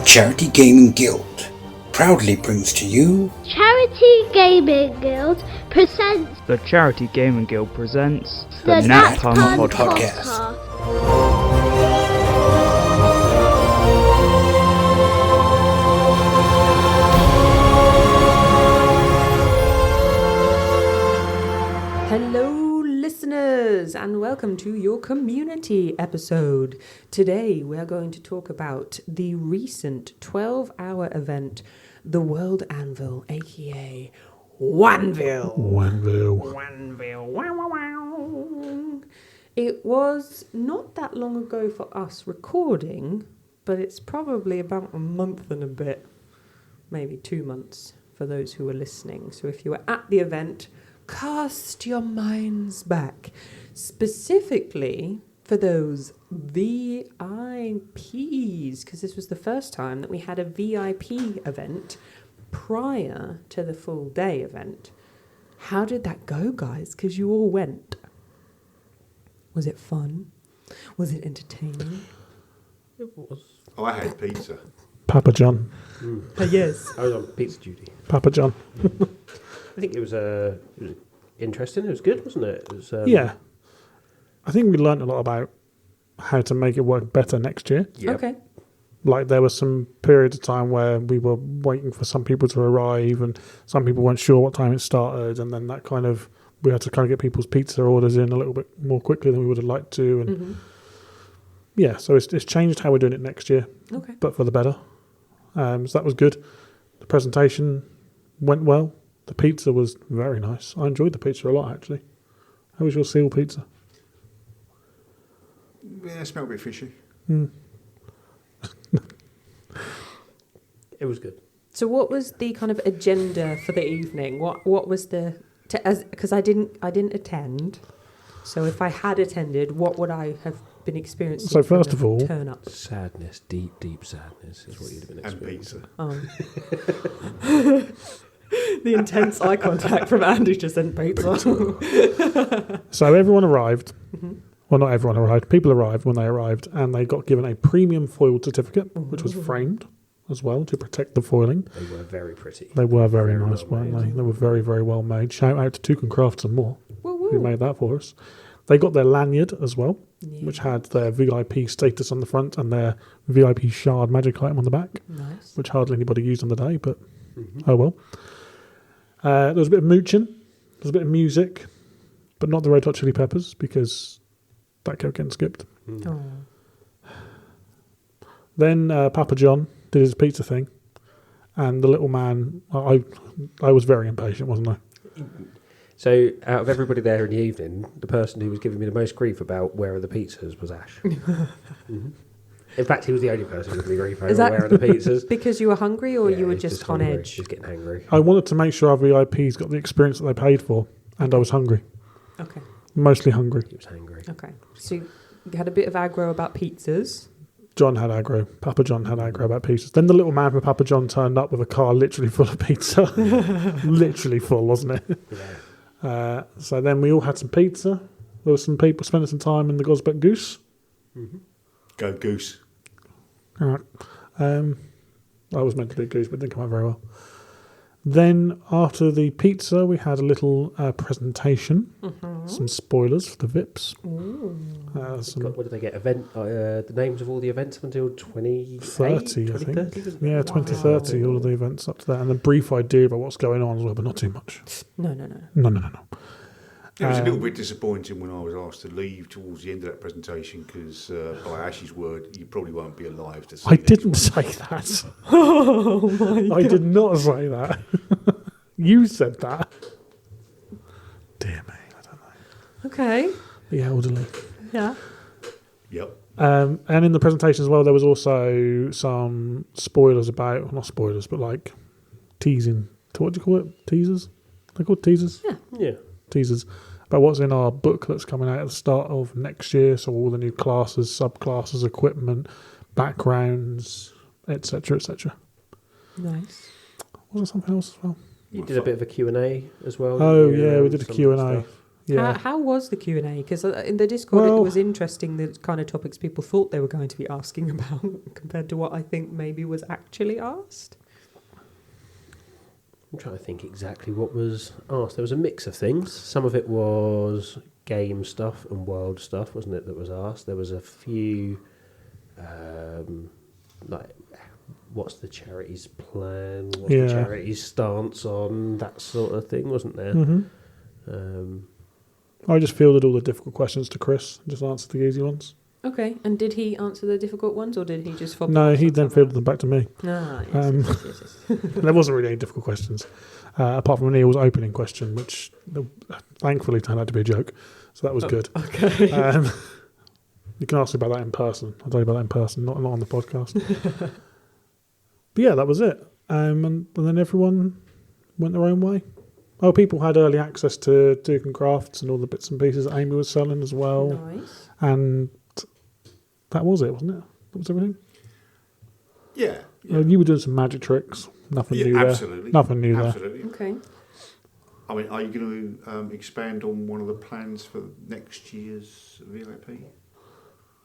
Charity Gaming Guild proudly brings to you Charity Gaming Guild presents The Charity Gaming Guild presents the NatPun Podcast. Hello, listeners, and welcome to your community episode. Today, we are going to talk about the recent 12-hour event, the World Anvil, aka Wanvil. Wanvil. Wow, wow, wow. It was not that long ago for us recording, but it's probably about a month and a bit, maybe 2 months for those who were listening. So if you were at the event, cast your minds back, specifically for those VIPs, because this was the first time that we had a VIP event prior to the full day event. How did that go, guys? Because you all went. Was it fun? Was it entertaining? It was. Oh, I had pizza. Papa John. Yes. I was on pizza duty. Papa John. I think it was interesting. It was good, wasn't it? It was, Yeah. I think we learned a lot about how to make it work better next year. Yep. Okay. Like there was some periods of time where we were waiting for some people to arrive and some people weren't sure what time it started, and then that kind of, we had to kind of get people's pizza orders in a little bit more quickly than we would have liked to. And yeah, so it's changed how we're doing it next year, Okay. but for the better. So that was good. The presentation went well. The pizza was very nice. I enjoyed the pizza a lot, actually. How was your seal pizza? Yeah, it smelled a bit fishy. It was good. So what was the kind of agenda for the evening? What was the, because I didn't attend. So if I had attended, what would I have been experiencing? So first of all, turn up. Sadness, deep sadness is what you'd have been And experiencing. pizza. The intense eye contact from Andy just said pizza. so everyone arrived. Well, not everyone arrived. People arrived when they arrived, and they got given a premium foiled certificate, which was framed as well to protect the foiling. They were very pretty. They were very Very nice, well weren't made. they? They were very, very well made. Shout out to Toucan Crafts and more, Woo-woo. who made that for us. They got their lanyard as well, Yeah. which had their VIP status on the front and their VIP shard magic item on the back, Nice. which hardly anybody used on the day, but oh well. There was a bit of mooching, there was a bit of music, but not the Red Hot Chili Peppers because that kept getting skipped. Oh. Then Papa John did his pizza thing, and the little man, I was very impatient, wasn't I? So, out of everybody there in the evening, the person who was giving me the most grief about where are the pizzas was Ash. In fact, he was the only person who was giving me grief Is over that where are the pizzas. Because you were hungry, or Yeah, you were he's just on hungry. edge? He's getting hangry. I wanted to make sure our VIPs got the experience that they paid for, and I was hungry, Okay. mostly hungry. He was hangry. Okay. So you had a bit of aggro about pizzas. John had aggro. Papa John had aggro about pizzas. Then the little man from Papa John turned up with a car literally full of pizza. Literally full, wasn't it? Yeah. So then we all had some pizza. There were some people spending some time in the Gosbeck Goose. Go Goose. All right. I was meant to be a goose, but it didn't come out very well. Then after the pizza, we had a little presentation. Some spoilers for the VIPs. What did they get? The names of all the events up until 2030, 30, I think. 2030? Yeah, 2030, all of the events up to that. And a brief idea about what's going on as well, but not too much. No. No. It was a little bit disappointing when I was asked to leave towards the end of that presentation because, by Ash's word, you probably won't be alive to see I the next didn't one. say that. Oh my God. I did not say that. You said that. Dear me, I don't know. Okay. The elderly. Yeah. Yep. And in the presentation as well, there was also some spoilers about, not spoilers, but like teasing. What do you call it? Teasers? They're called teasers? Yeah. Teasers. About what's in our book that's coming out at the start of next year. So all the new classes, subclasses, equipment, backgrounds, etc., etc. Nice. Was there something else as well? You did a bit of a Q&A as well. Oh, didn't you, yeah, we did a some Q&A. stuff? Yeah. How was the Q&A? Because in the Discord it Well- was interesting the kind of topics people thought they were going to be asking about compared to what I think maybe was actually asked. I'm trying to think exactly what was asked. There was a mix of things. Some of it was game stuff and world stuff, wasn't it, that was asked? There was a few, like, what's the charity's plan? What's the charity's stance on that sort of thing, wasn't there? I just fielded all the difficult questions to Chris and just answered the easy ones. Okay, and did he answer the difficult ones or did he just fob No, them he off then on fielded them back to me. someone? Ah, yes. There wasn't really any difficult questions, apart from Neil's opening question, which thankfully turned out to be a joke. So that was good. Okay. You can ask me about that in person. I'll tell you about that in person, not on the podcast. But yeah, that was it. And then everyone went their own way. Oh, people had early access to Duke and Crafts and all the bits and pieces that Amy was selling as well. Nice. And that was it, wasn't it? That was everything. Yeah. You were doing some magic tricks. Nothing new absolutely. there. Nothing new Absolutely. Okay. I mean, are you going to expand on one of the plans for next year's VIP? there.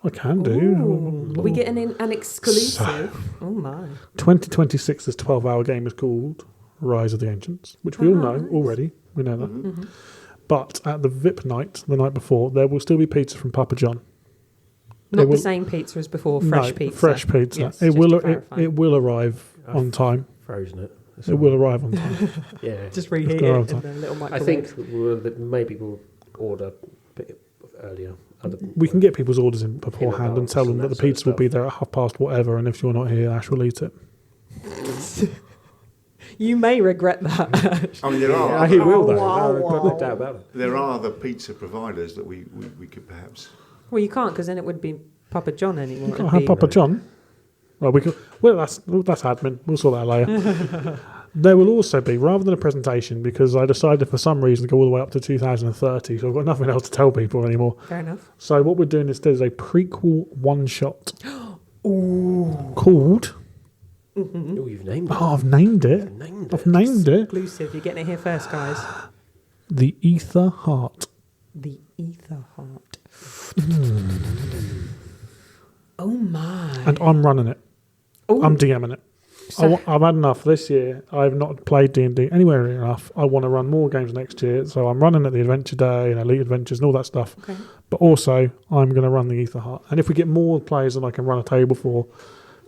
I can do. Ooh. Are we getting an exclusive? Oh my. 2026's 12-hour game is called Rise of the Ancients, which we all know nice. already. We know that. Mm-hmm. But at the VIP night, the night before, there will still be pizza from Papa John. Not It will- the same pizza as before, fresh No, pizza. fresh pizza. Yes, it just will. to It, clarify. it will arrive on time. Frozen it. That's It all. will arrive on time. Yeah. Just reheat Go it on. in the little I microwave. think that maybe we'll order a bit earlier. We can get people's orders in beforehand and advance tell them and that that the sort of pizza will be stuff. there at past whatever, and if you're not here, Ash will eat it. You may regret that. I mean, there are he will though. Wow, I've got no doubt about it. there are other pizza providers that we could perhaps. Well, you can't because then it would be Papa John anymore. You It'd can't have be- Papa John. Well, we could. Well, that's admin. We'll sort that later. There will also be, rather than a presentation, because I decided for some reason to go all the way up to 2030, so I've got nothing else to tell people anymore. Fair enough. So what we're doing instead is a prequel one-shot called. Oh, you've named it. Oh, I've named it. You've named I've it. named it. Exclusive. You're getting it here first, guys. The Ether Heart. The Ether Heart. Oh my. And I'm running it. Ooh. I'm DMing it. So- I've had enough this year. I've not played D&D anywhere near enough. I want to run more games next year. So I'm running at the Adventure Day and Elite Adventures and all that stuff. Okay. But also, I'm going to run the Ether Heart. And if we get more players than I can run a table for,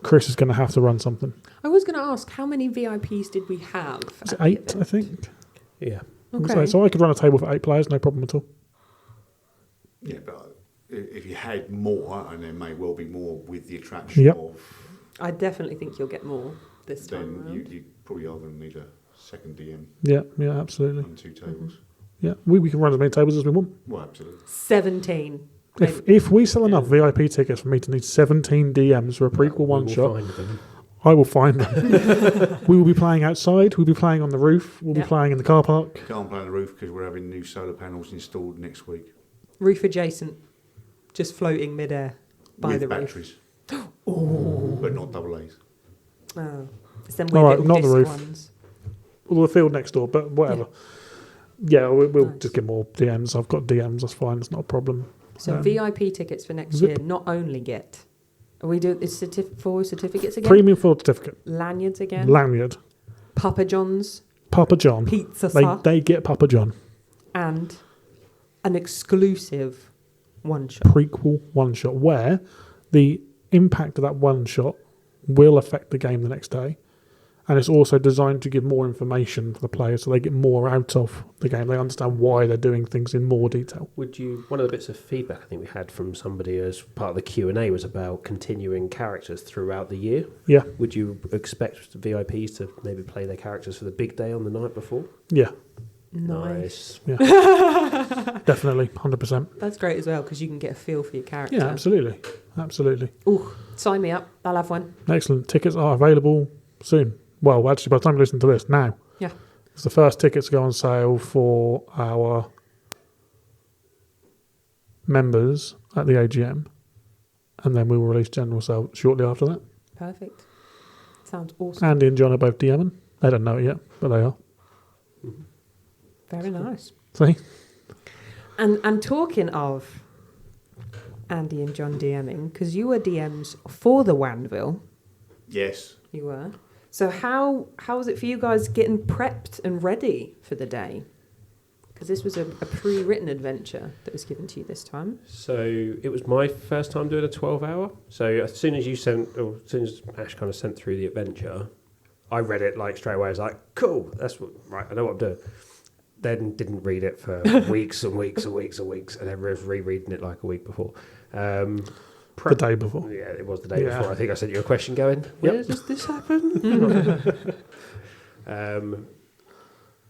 Chris is going to have to run something. I was going to ask, how many VIPs did we have? Is at it the 8, event? I think? Yeah. Okay. So I could run a table for 8 players, no problem at all. Yeah, but if you had more, and there may well be more with the attraction Yep. of, I definitely think you'll get more this time then around. you probably are going to need a second DM Yeah, absolutely. and 2 tables. Yeah, we can run as many tables as we want. Well, absolutely. 17. If we sell enough VIP tickets for me to need 17 DMs for a prequel We will one-shot, find them. I will find them. We will be playing outside. We'll be playing on the roof. We'll Yeah. be playing in the car park. Can't play on the roof because we're having new solar panels installed next week Roof adjacent. Just floating midair by with the roof. batteries. But not double A's. Oh. It's them All weird right, little not the disc roof. ones. Or the field next door, but whatever. Yeah, we'll Nice. just get more DMs. I've got DMs. That's fine. It's not a problem. So VIP tickets for next zip. year not only get... Are we doing this for certificates again? Premium field certificate. Lanyards again? Lanyard. Papa John's Papa John. pizza They, sauce they get Papa John. and an exclusive one-shot. Prequel one-shot where the impact of that one-shot will affect the game the next day. And it's also designed to give more information for the players so they get more out of the game. They understand why they're doing things in more detail. Would you? One of the bits of feedback I think we had from somebody as part of the Q&A was about continuing characters throughout the year. Yeah, Would you expect VIPs to maybe play their characters for the big day on the night before? yeah, Nice. definitely, 100%. That's great as well because you can get a feel for your character. Yeah, absolutely, absolutely. Ooh, sign me up. I'll have one. Excellent. Tickets are available soon. Well, actually, by the time you listen to this, now. Yeah. It's the first tickets go on sale for our members at the AGM, and then we will release general sale shortly after that. Perfect. Sounds awesome. Andy and John are both DMing. They don't know it yet, but they are. Very nice. See? And talking of Andy and John DMing, because you were DMs for the Wanville. Yes. You were. So how was it for you guys getting prepped and ready for the day? Because this was a pre-written adventure that was given to you this time. So it was my first time doing a 12-hour. So as soon as Ash kind of sent through the adventure, I read it like straight away. I was like, cool, right, I know what I'm doing. Then didn't read it for weeks and weeks and weeks and weeks, and then was rereading it like a week before. The day before. Yeah, it was the day before. I think I sent you a question going, where does this happen?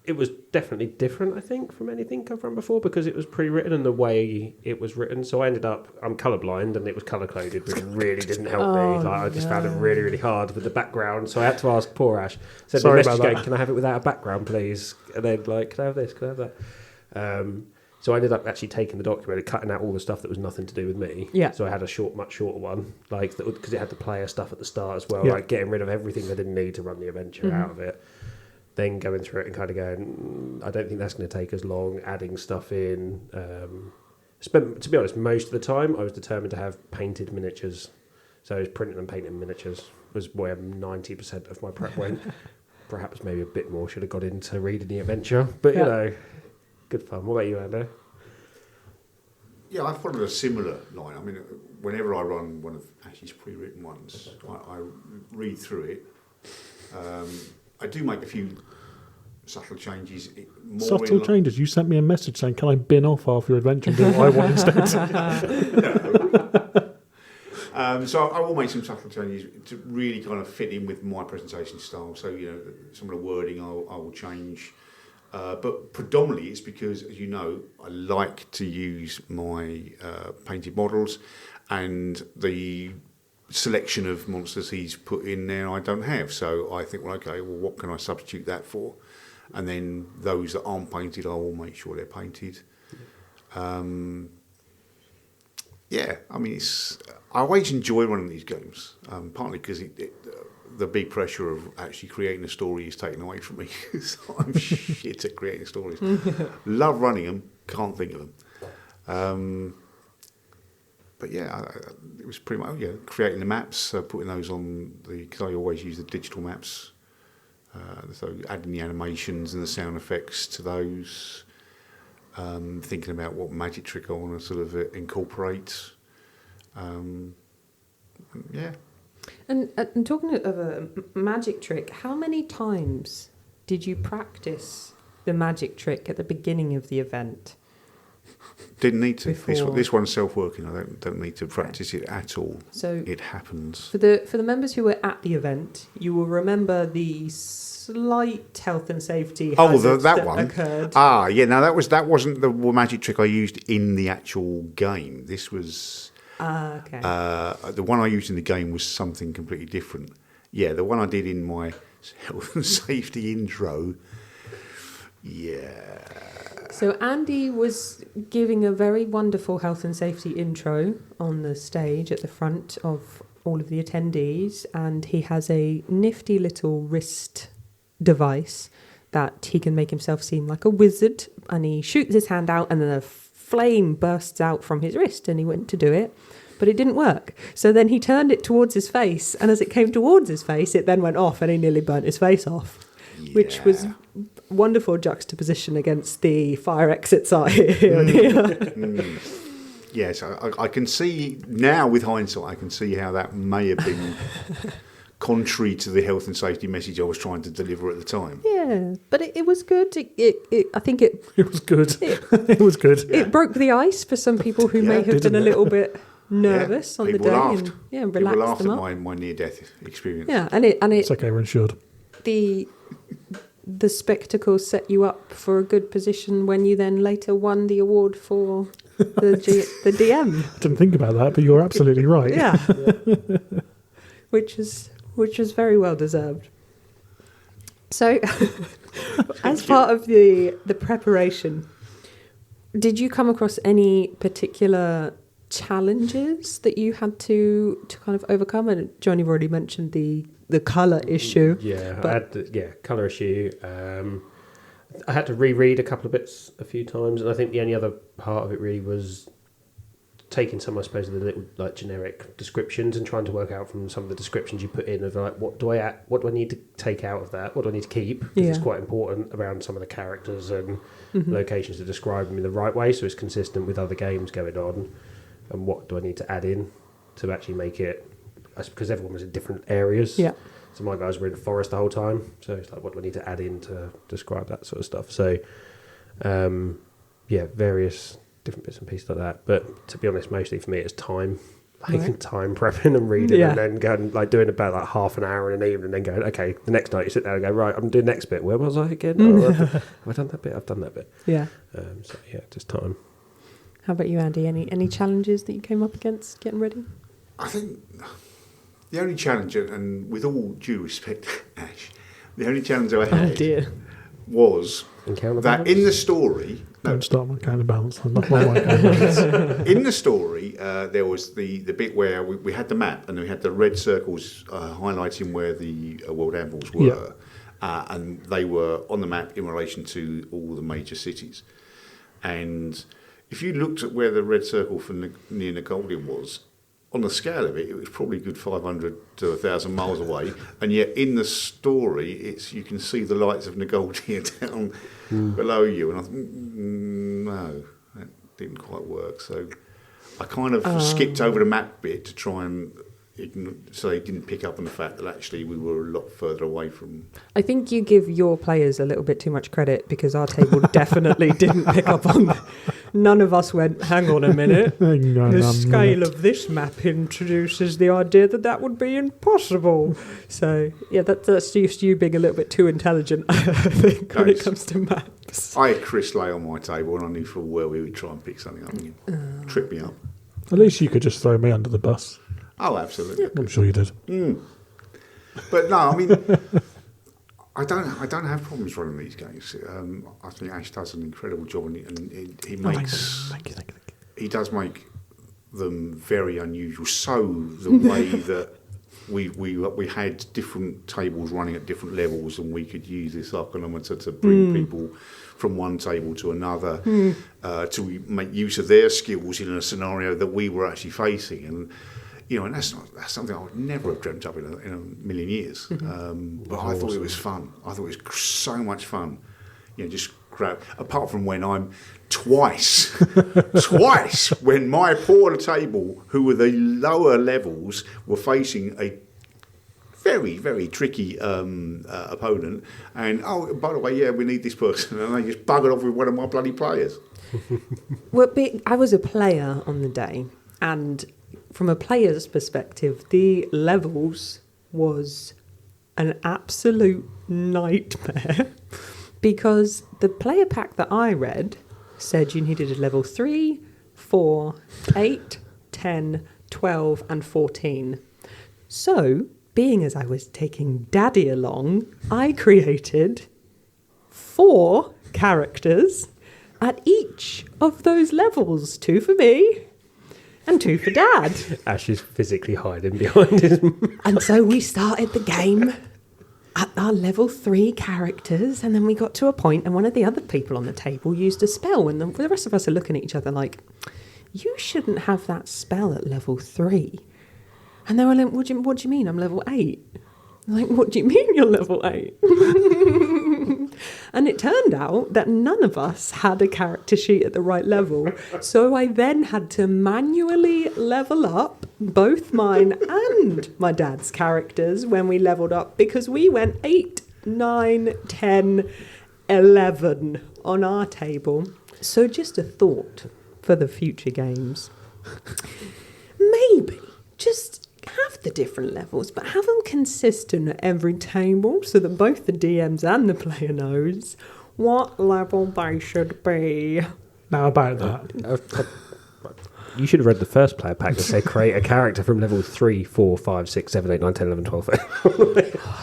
It was definitely different, I think, from anything I've run before because it was pre-written and the way it was written. So I'm colourblind and it was colour-coded, which really didn't help me. Like, I just found it really, really hard with the background. So I had to ask poor Ash. Send me a message going, can I have it without a background, please? And then, like, can I have this? Can I have that? So I ended up actually taking the document and cutting out all the stuff that was nothing to do with me. Yeah. So I had a much shorter one, like because it had the player stuff at the start as well, Yeah. like getting rid of everything I didn't need to run the adventure out of it. Then going through it and kind of going, I don't think that's going to take as long, adding stuff in. To be honest, most of the time I was determined to have painted miniatures. So I was printing and painting miniatures was where 90% of my prep went. Perhaps maybe a bit more should have got into reading the adventure. But, you know, good fun. What about you, Ando? Yeah, I followed a similar line. I mean, whenever I run one of Ash's pre-written ones, I read through it. I do make a few subtle changes. Changes? You sent me a message saying, can I bin off half your adventure and do what I want instead? So I will make some subtle changes to really kind of fit in with my presentation style. So, you know, some of the wording I will change. But predominantly it's because, as you know, I like to use my painted models, and the selection of monsters he's put in there I don't have. So I think, well, okay, well, what can I substitute that for? And then those that aren't painted, I will make sure they're painted. Yeah, I mean, I always enjoy running these games, partly because the big pressure of actually creating a story is taken away from me. So I'm shit at creating stories. Love running them, can't think of them. But yeah, it was pretty much creating the maps, putting those on because I always use the digital maps. So adding the animations and the sound effects to those. Thinking about what magic trick I want to sort of incorporate. Yeah. And talking of a magic trick, how many times did you practice the magic trick at the beginning of the event? Didn't need to. Before. This one's self-working. I don't need to practice it at all. So it happens. For the members who were at the event, you will remember the slight health and safety hazards that one occurred. Yeah. No, that wasn't the magic trick I used in the actual game. This was. Okay. The one I used in the game was something completely different. Yeah, the one I did in my health and safety intro. Yeah. So Andy was giving a very wonderful health and safety intro on the stage at the front of all of the attendees, and he has a nifty little wrist device that he can make himself seem like a wizard, and he shoots his hand out and then a flame bursts out from his wrist, and he went to do it, but it didn't work. So then he turned it towards his face, and as it came towards his face, it then went off and he nearly burnt his face off. Yeah. Which was wonderful juxtaposition against the fire exits are here and here. Yes, I can see now with hindsight, I can see how that may have been contrary to the health and safety message I was trying to deliver at the time. Yeah, but it was good. I think it was good. It was good. It broke the ice for some people who may have been a little bit nervous on the day. Laughed. And people relaxed them up. at my near-death experience. Yeah, and it's okay, we're insured. The spectacle set you up for a good position when you then later won the award for the DM. I didn't think about that, but you're absolutely right. Yeah. Which was very well deserved. So, as part of the preparation, did you come across any particular challenges that you had to kind of overcome? And John, you've already mentioned the colour issue. Yeah, I had the colour issue. I had to reread a couple of bits a few times, and I think the only other part of it really was taking some, I suppose, of the little like generic descriptions and trying to work out from some of the descriptions you put in of like what do I need to take out of that? What do I need to keep? Because it's quite important around some of the characters and locations to describe them in the right way, so it's consistent with other games going on. And what do I need to add in to actually make it? Because everyone was in different areas. Yeah. So my guys were in the forest the whole time. So it's like, what do I need to add in to describe that sort of stuff? So, various different bits and pieces like that. But to be honest, mostly for me, it's time. Time prepping and reading and then going, like doing about like half an hour in an evening and then going, okay, the next night you sit there and go, right, I'm doing the next bit. Where was I again? Have I done that bit? I've done that bit. Yeah. Just time. How about you, Andy? Any challenges that you came up against getting ready? I think the only challenge, and with all due respect, Ash, the only challenge I had was that in the story... Don't start my counterbalance. I'm not my counterbalance. In the story, there was the bit where we had the map and we had the red circles highlighting where the world anvils were. And they were on the map in relation to all the major cities. And if you looked at where the red circle for near Nagoldia was, on the scale of it, it was probably a good 500 to 1,000 miles away. And yet in the story, you can see the lights of Nagoldia down below you. And I thought, no, that didn't quite work. So I kind of skipped over the map bit to try and so they didn't pick up on the fact that actually we were a lot further away from... I think you give your players a little bit too much credit because our table definitely didn't pick up on... None of us went, hang on a minute. The scale of this map introduces the idea that would be impossible. So, yeah, that's just you being a little bit too intelligent, I think, when it comes to maps. I had Chris lay on my table and I knew full well we would try and pick something up and trip me up. At least you could just throw me under the bus. Oh, absolutely. I'm sure you did. But no, I mean, I don't have problems running these games. I think Ash does an incredible job, and he makes. Thank you. He does make them very unusual. So the way that we had different tables running at different levels, and we could use this archinometer to bring people from one table to another to make use of their skills in a scenario that we were actually facing, and that's something I would never have dreamt up in a million years. But I thought it was fun. I thought it was so much fun. Just grab. Apart from when I'm twice when my poor table, who were the lower levels, were facing a very, very tricky opponent, and by the way, we need this person, and they just buggered off with one of my bloody players. Well, I was a player on the day, and from a player's perspective, the levels was an absolute nightmare because the player pack that I read said you needed a level 3, 4, 8, 10, 12 and 14. So, being as I was taking Daddy along, I created 4 characters at each of those levels, 2 for me and 2 for Dad. Ash is physically hiding behind him. And so we started the game at our level 3 characters, and then we got to a point and one of the other people on the table used a spell, and the rest of us are looking at each other like, you shouldn't have that spell at level 3. And they were like, what do you mean? I'm level 8. I'm like, what do you mean you're level 8? And it turned out that none of us had a character sheet at the right level. So I then had to manually level up both mine and my dad's characters when we leveled up, because we went 8, 9, 10, 11 on our table. So just a thought for the future games. Maybe just have the different levels, but have them consistent at every table so that both the DMs and the player knows what level they should be. Now about that. You should have read the first player pack that said create a character from level 3, 4, 5, 6, 7, 8, 9, 10, 11, 12.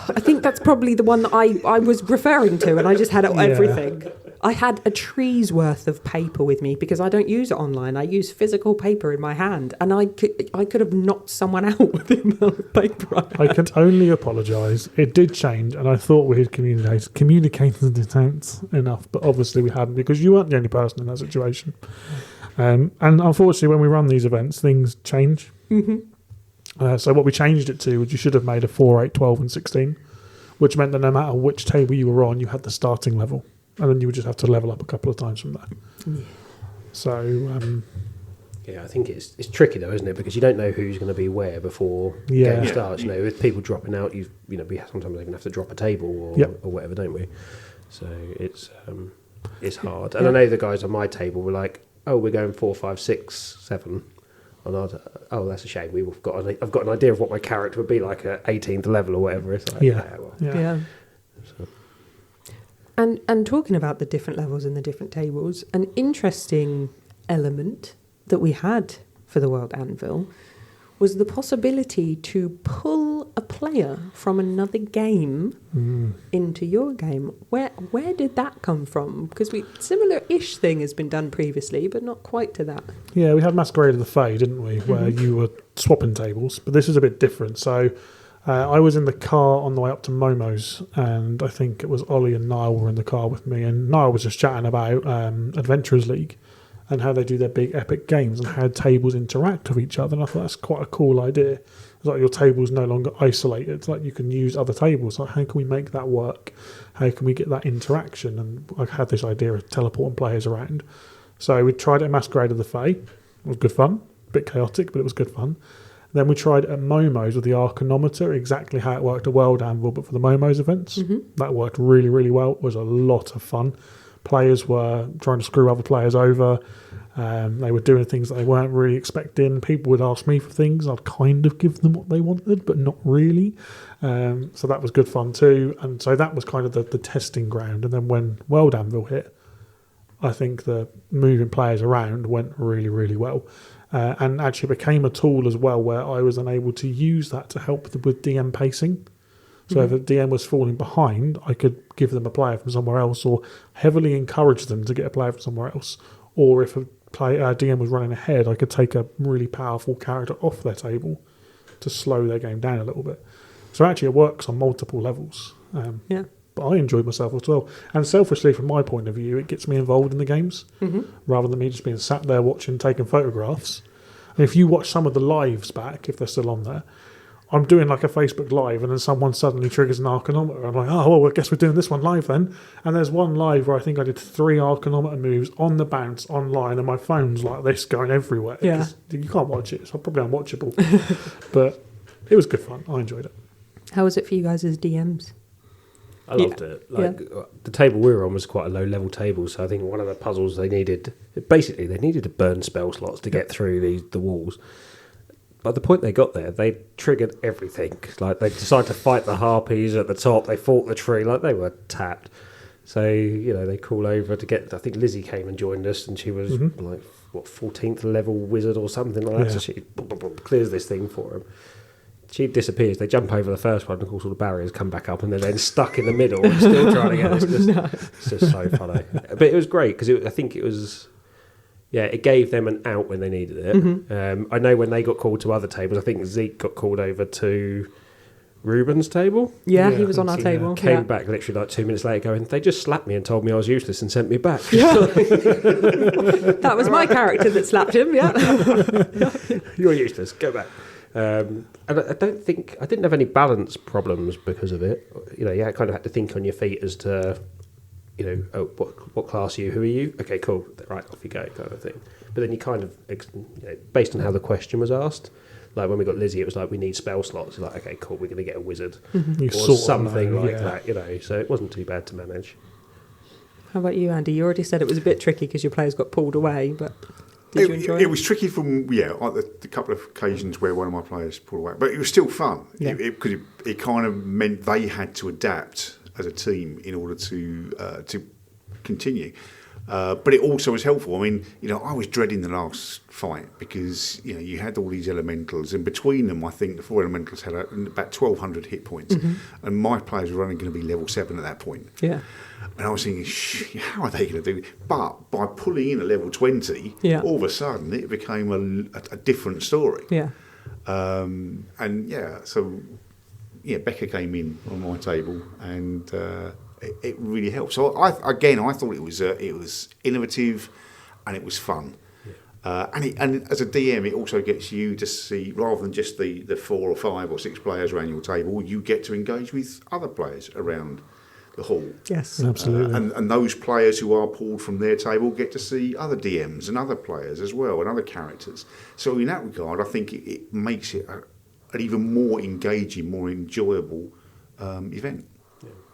I think that's probably the one that I was referring to, and I just had everything. I had a tree's worth of paper with me because I don't use it online. I use physical paper in my hand, and I could have knocked someone out with the amount of paper I had. I can only apologise. It did change, and I thought we had communicated it enough, but obviously we hadn't, because you weren't the only person in that situation. And unfortunately, when we run these events, things change. So what we changed it to was you should have made a 4, 8, 12 and 16, which meant that no matter which table you were on, you had the starting level, and then you would just have to level up a couple of times from there. Yeah. So yeah, I think it's tricky though, isn't it? Because you don't know who's going to be where before the Yeah. game Yeah. starts. You know, with people dropping out, we sometimes even have to drop a table or, Yep. or whatever, don't we? So it's hard. And I know the guys on my table were like, "Oh, we're going 4, 5, 6, 7." And I was, oh, that's a shame. I've got an idea of what my character would be like at 18th level or whatever. It's like, Yeah. well, Yeah. so. And talking about the different levels and the different tables, an interesting element that we had for the World Anvil was the possibility to pull a player from another game into your game. Where did that come from? Because similar-ish thing has been done previously, but not quite to that. Yeah, we had Masquerade of the Fae, didn't we? Where you were swapping tables, but this is a bit different. So I was in the car on the way up to Momo's, and I think it was Ollie and Niall were in the car with me, and Niall was just chatting about Adventurers League and how they do their big epic games and how tables interact with each other. And I thought that's quite a cool idea. It's like your table's no longer isolated. It's like you can use other tables. Like, how can we make that work? How can we get that interaction? And I had this idea of teleporting players around. So we tried it at Masquerade of the Fae. It was good fun. A bit chaotic, but it was good fun. Then we tried it at Momo's with the Arcanometer, exactly how it worked at World Anvil, but for the Momo's events. That worked really, really well. It was a lot of fun. Players were trying to screw other players over. They were doing things that they weren't really expecting. People would ask me for things. I'd kind of give them what they wanted, but not really. So that was good fun too. And so that was kind of the testing ground. And then when World Anvil hit, I think the moving players around went really, really well. And actually became a tool as well where I was unable to use that to help with DM pacing. So if a DM was falling behind, I could give them a player from somewhere else or heavily encourage them to get a player from somewhere else. Or if a DM was running ahead, I could take a really powerful character off their table to slow their game down a little bit. So actually it works on multiple levels. But I enjoyed myself as well. And selfishly, from my point of view, it gets me involved in the games rather than me just being sat there watching, taking photographs. And if you watch some of the lives back, if they're still on there, I'm doing like a Facebook Live and then someone suddenly triggers an Arcanometer. I'm like, oh, well, I guess we're doing this one live then. And there's one live where I think I did 3 Arcanometer moves on the bounce online and my phone's like this going everywhere. Yeah. You can't watch it. It's probably unwatchable. But it was good fun. I enjoyed it. How was it for you guys as DMs? I loved it. The table we were on was quite a low level table, so I think one of the puzzles they needed to burn spell slots to get through the walls. By the point they got there, they triggered everything. Like they decided to fight the harpies at the top. They fought the tree. Like they were tapped. So they call over to get. I think Lizzie came and joined us, and she was like 14th level wizard or something like that. Yeah. So she clears this thing for him. She disappears. They jump over the first one, and of course all the barriers come back up, and they're then stuck in the middle and still trying to get this. It's just so funny. But it was great because I think it was. Yeah, it gave them an out when they needed it. I know when they got called to other tables, I think Zeke got called over to Ruben's table. Yeah, he was on our table. Came back literally like 2 minutes later going, they just slapped me and told me I was useless and sent me back. Yeah. That was my character that slapped him, yeah. You're useless, go back. And I didn't have any balance problems because of it. You kind of had to think on your feet as to... what class are you? Who are you? Okay, cool. Right, off you go, kind of thing. But then you kind of, based on how the question was asked, like when we got Lizzie, it was like, we need spell slots. Like, okay, cool, we're going to get a wizard. You or sort of something know, like yeah. that, So it wasn't too bad to manage. How about you, Andy? You already said it was a bit tricky because your players got pulled away, but did you enjoy it? It was tricky from, like the couple of occasions where one of my players pulled away. But it was still fun. Yeah. Because it kind of meant they had to adapt as a team in order to continue. But it also was helpful. I mean, I was dreading the last fight because, you had all these elementals. And between them, I think the 4 elementals had about 1,200 hit points. And my players were only going to be level 7 at that point. Yeah. And I was thinking, how are they going to do it? But by pulling in a level 20, all of a sudden it became a different story. Yeah. Becca came in on my table and it really helped. So I thought it was innovative and it was fun. And as a DM, it also gets you to see, rather than just the 4 or 5 or 6 players around your table, you get to engage with other players around the hall. Yes, absolutely. And those players who are pulled from their table get to see other DMs and other players as well, and other characters. So in that regard, I think it makes it an even more engaging, more enjoyable event.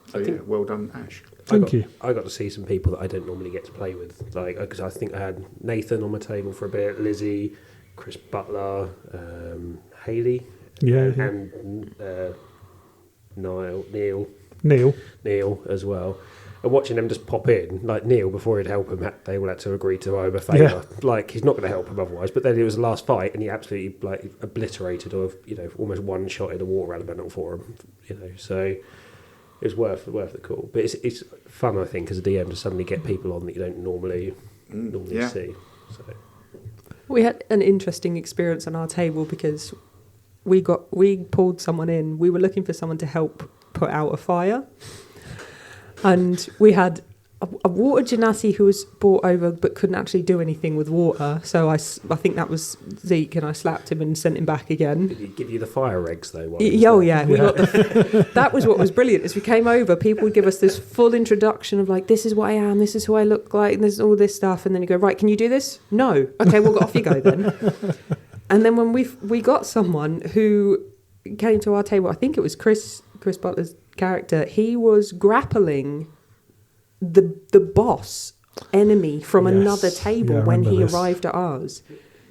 So well done, Ash. Thank you. I got to see some people that I don't normally get to play with, because I think I had Nathan on my table for a bit, Lizzie, Chris Butler, Hayley, and Neil as well. And watching them just pop in, like Neil, before he'd help him, they all had to agree to owe him a favour. Like, he's not going to help him otherwise. But then it was the last fight, and he absolutely obliterated, or almost one-shotted a water elemental for him. So it was worth the call. But it's fun, I think, as a DM to suddenly get people on that you don't normally see. So. We had an interesting experience on our table because we pulled someone in. We were looking for someone to help put out a fire. And we had a water genasi who was brought over but couldn't actually do anything with water. So I think that was Zeke, and I slapped him and sent him back again. Did he give you the fire eggs, though? We got that was what was brilliant. As we came over, people would give us this full introduction of this is what I am, this is who I look like, and there's all this stuff. And then you go, right, can you do this? No. Okay, well, off you go then. And then when we got someone who came to our table, I think it was Chris Butler's character, he was grappling the boss enemy from another table when he arrived at ours.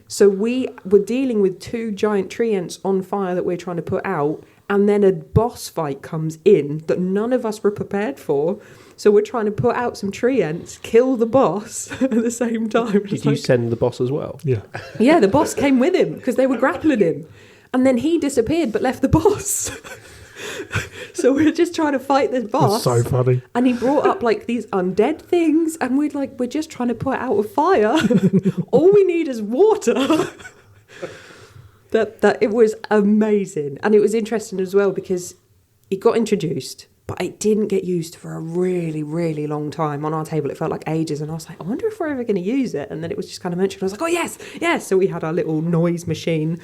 So we were dealing with 2 giant treants on fire that we're trying to put out, and then a boss fight comes in that none of us were prepared for. So we're trying to put out some treants, kill the boss at the same time. Did you send the boss as well? Yeah. Yeah, the boss came with him because they were grappling him. And then he disappeared but left the boss. So we're just trying to fight this boss. That's so funny. And he brought up these undead things, and we're just trying to put out a fire. All we need is water. That it was amazing. And it was interesting as well because it got introduced, but it didn't get used for a really, really long time on our table. It felt like ages, and I was like, I wonder if we're ever going to use it. And then it was just kind of mentioned. I was like, oh yes. So we had our little noise machine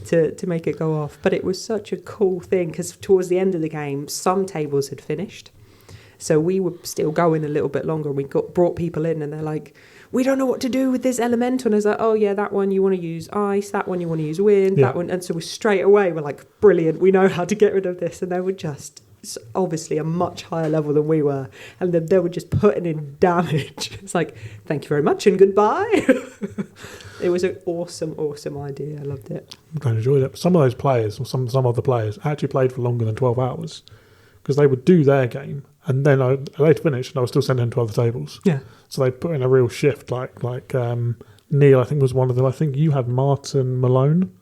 to make it go off. But it was such a cool thing because towards the end of the game, some tables had finished. So we were still going a little bit longer, and we brought people in, and they're like, we don't know what to do with this elemental. And I was like, oh yeah, that one you want to use ice, that one you want to use wind, that one. And so we're like, brilliant, we know how to get rid of this. And they were just obviously a much higher level than we were, and then they were just putting in damage. It's like, thank you very much and goodbye. It was an awesome idea. I loved it. I enjoyed it. Some of those players, or some other players, actually played for longer than 12 hours because they would do their game, and then they'd finish, and I was still sending them to other tables. Yeah. So they put in a real shift. Like Neil, I think, was one of them. I think you had Martin Malone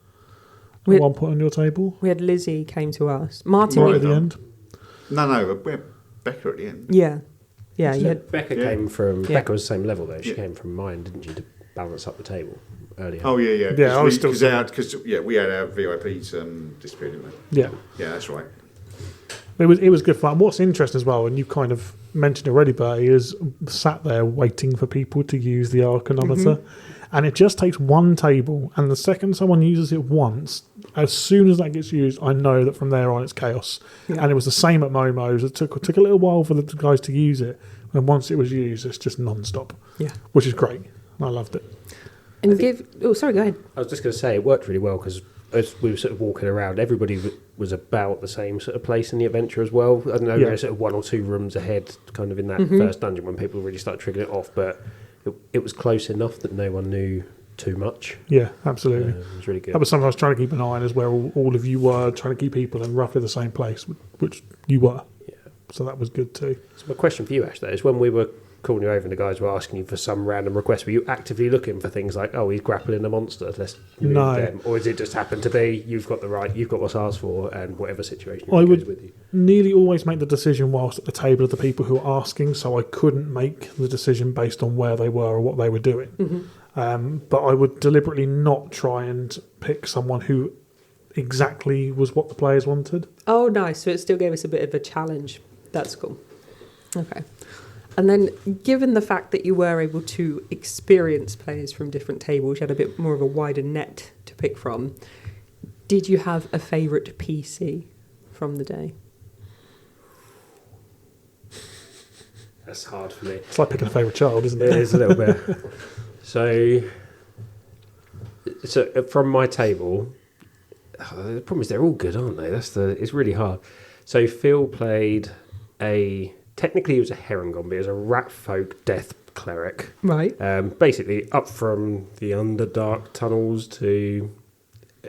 at one point on your table. We had Lizzie came to us. Martin right at the end. No, we're Becca at the end. Yeah. You had Becca came from. Becca was the same level though. She came from mine, didn't she, to balance up the table earlier? Oh yeah. Yeah, I was still because we had our VIPs disappeared, didn't we? Yeah. Yeah, that's right. It was good fun. What's interesting as well, and you kind of mentioned already, Bertie, is sat there waiting for people to use the Arcanometer. And it just takes one table, and the second someone uses it once, as soon as that gets used, I know that from there on it's chaos. Yeah. And it was the same at Momo's. It took a little while for the guys to use it, and once it was used, it's just non-stop. Yeah, which is great. I loved it. And go ahead. I was just going to say it worked really well because as we were sort of walking around, everybody was about the same sort of place in the adventure as well. I don't know, there were sort of 1 or 2 rooms ahead, kind of in that first dungeon when people really started triggering it off, but it was close enough that no one knew too much. Yeah, absolutely. It was really good. That was something I was trying to keep an eye on, is where all of you were trying to keep people in roughly the same place, which you were. Yeah. So that was good too. So my question for you, Ash, though, is when we were calling you over and the guys were asking you for some random request, were you actively looking for things like, oh, he's grappling a monster, let's move No. them? Or is it just happened to be, you've got what's asked for, and whatever situation I goes would with you? nearly always make the decision whilst at the table of the people who are asking, so I couldn't make the decision based on where they were or what they were doing. But I would deliberately not try and pick someone who exactly was what the players wanted. Oh, nice. So it still gave us a bit of a challenge. That's cool. Okay. And then, given the fact that you were able to experience players from different tables, you had a bit more of a wider net to pick from, did you have a favourite PC from the day? That's hard for me. It's like picking a favourite child, isn't it? It is a little bit. So from my table, the problem is they're all good, aren't they? It's really hard. So Phil played technically he was a Herringon, but he was a rat folk death cleric. Right. Basically up from the Underdark tunnels to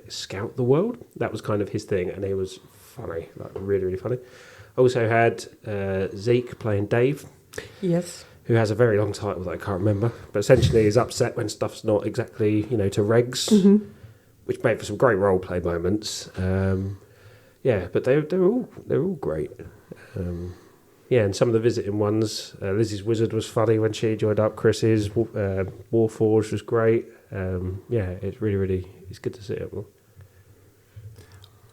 scout the world. That was kind of his thing, and he was funny, like really, really funny. Also had Zeke playing Dave. Yes. Who has a very long title that I can't remember, but essentially is upset when stuff's not exactly, to regs, which made for some great role play moments. But they're all great. And some of the visiting ones, Lizzie's Wizard was funny when she joined up. Chris's Warforged was great. It's really it's good to see it.